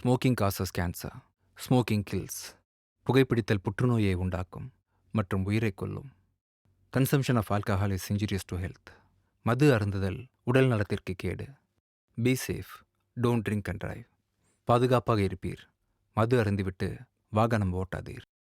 Smoking causes cancer. Smoking kills. புகைப்பிடித்தல் புற்றுநோயை உண்டாக்கும் மற்றும் உயிரைக் கொல்லும். Consumption of alcohol is injurious to health. மது அருந்துதல் உடல் நலத்திற்கு கேடு. Be safe. Don't drink and drive. பாதுகாப்பாக இருப்பீர். மது அருந்திவிட்டு வாகனம் ஓட்டாதீர்.